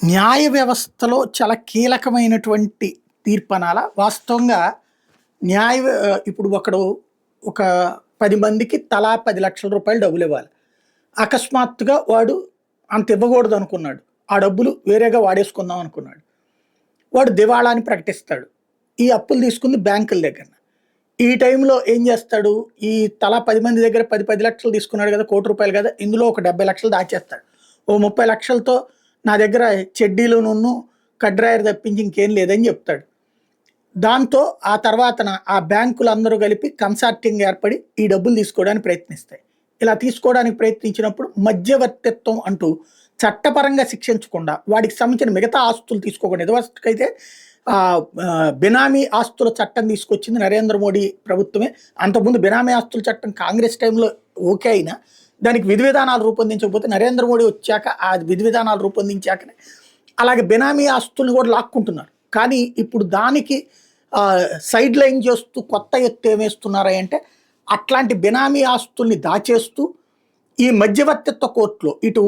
న్యాయ వ్యవస్థలో చాలా కీలకమైనటువంటి తీర్పనాల వాస్తవంగా ఇప్పుడు ఒక 10 మందికి తలా 10,00,000 రూపాయలు డబ్బులివ్వాలి. అకస్మాత్తుగా వాడు అంత ఇవ్వకూడదు అనుకున్నాడు. ఆ డబ్బులు వేరేగా వాడేసుకుందాం అనుకున్నాడు. వాడు దివాళాని ప్రకటిస్తాడు. ఈ అప్పులు తీసుకుంది బ్యాంకుల దగ్గర. ఈ టైంలో ఏం చేస్తాడు? ఈ తలా 10 మంది దగ్గర 10 లక్షలు తీసుకున్నాడు కదా, ₹1,00,00,000 కదా, ఇందులో ఒక 70,00,000 దాచేస్తాడు. ఓ 30,00,000తో నా దగ్గర చెడ్డీలును కడ్రాయర్ తప్పించి ఇంకేం లేదని చెప్తాడు. దాంతో ఆ తర్వాతన ఆ బ్యాంకులందరూ కలిపి కన్సార్టింగ్ ఏర్పడి ఈ డబ్బులు తీసుకోవడానికి ప్రయత్నిస్తాయి. ఇలా తీసుకోవడానికి ప్రయత్నించినప్పుడు మధ్యవర్తిత్వం అంటూ చట్టపరంగా శిక్షించకుండా వాడికి సంబంధించిన మిగతా ఆస్తులు తీసుకోకుండా ఎదవస్టుకైతే బినామీ ఆస్తుల చట్టం తీసుకొచ్చింది నరేంద్ర మోడీ ప్రభుత్వమే. అంతకుముందు బినామీ ఆస్తుల చట్టం కాంగ్రెస్ టైంలో ఓకే అయినా దానికి విధి విధానాలు రూపొందించకపోతే నరేంద్ర మోడీ వచ్చాక ఆ విధి విధానాలు రూపొందించాకనే అలాగే బినామీ ఆస్తుల్ని కూడా లాక్కుంటున్నారు. కానీ ఇప్పుడు దానికి సైడ్ లైన్ చేస్తూ కొత్త ఎత్తు ఏమేస్తున్నారా అంటే అట్లాంటి బినామీ ఆస్తుల్ని దాచేస్తూ ఈ మధ్యవర్తిత్వ కోర్టులో ఇటు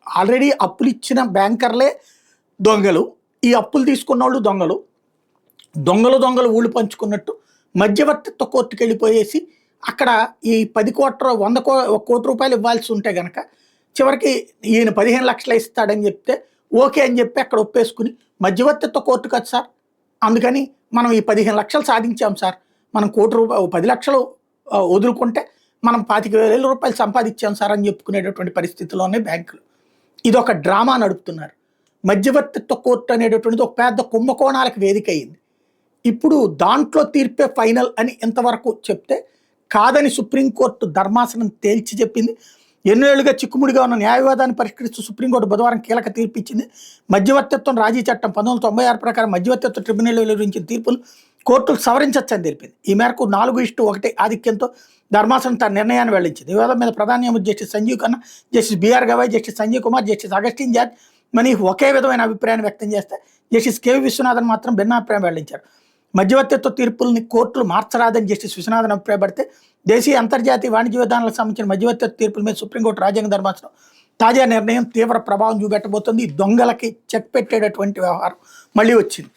ఆల్రెడీ అప్పులు ఇచ్చిన బ్యాంకర్లే దొంగలు, ఈ అప్పులు తీసుకున్న వాళ్ళు దొంగలు ఊళ్ళు పంచుకున్నట్టు మధ్యవర్తిత్వ కోర్టుకి వెళ్ళిపోయేసి అక్కడ ఈ 10 కోట్ల 100 కోటి రూపాయలు ఇవ్వాల్సి ఉంటే గనక చివరికి ఈయన 15 లక్షలు ఇస్తాడని చెప్తే ఓకే అని చెప్పి అక్కడ ఒప్పేసుకుని మధ్యవర్తిత్వ కోర్టు కదా సార్, అందుకని మనం ఈ 15 లక్షలు సాధించాం సార్, మనం ₹1,00,000 10 లక్షలు వదులుకుంటే మనం ₹25,000 సంపాదించాం సార్ అని చెప్పుకునేటటువంటి పరిస్థితిలోనే బ్యాంకులు ఇదొక డ్రామా నడుపుతున్నారు. మధ్యవర్తిత్వ కోర్టు అనేటటువంటిది ఒక పెద్ద కుంభకోణాలకు వేదిక అయింది. ఇప్పుడు దాంట్లో తీర్పే ఫైనల్ అని ఇంతవరకు చెప్తే కాదని సుప్రీంకోర్టు ధర్మాసనం తేల్చి చెప్పింది. ఎన్నేళ్లుగా చిక్కుముడిగా ఉన్న న్యాయవాదాన్ని పరిష్కరిస్తూ సుప్రీంకోర్టు బుధవారం కీలక తీర్పు ఇచ్చింది. మధ్యవర్తిత్వం రాజీ చట్టం 1996 ప్రకారం మధ్యవర్తిత్వ ట్రిబ్యునల్ వెలువరించిన తీర్పులు కోర్టులు సవరించొచ్చని తెలిపింది. ఈ మేరకు 4:1 ఆధిక్యంతో ధర్మాసనం తన నిర్ణయాన్ని వెల్లడించింది. వివాదం మీద ప్రధాన న్యాయమూర్తి justice Sanjiv Khanna, justice BR Gavai, justice Sanjay Kumar, justice Augustine George Masih ఒకే విధమైన అభిప్రాయాన్ని వ్యక్తం చేస్తే జస్టిస్ కేవి విశ్వనాథన్ మాత్రం భిన్నాభిప్రాయం వెల్లడించారు. మధ్యవర్తిత్వ తీర్పుల్ని కోర్టులు మార్చరాదని జస్టిస్ విశ్వనాథన్ అభిప్రాయపడితే దేశీయ అంతర్జాతీయ వాణిజ్య విధానాలకు సంబంధించిన మధ్యవర్తిత్వ తీర్పుల మీద సుప్రీంకోర్టు రాజ్యాంగ ధర్మాసనం తాజా నిర్ణయం తీవ్ర ప్రభావం చూపెట్టబోతోంది. దొంగలకి చెక్ పెట్టేటటువంటి వ్యవహారం మళ్ళీ వచ్చింది.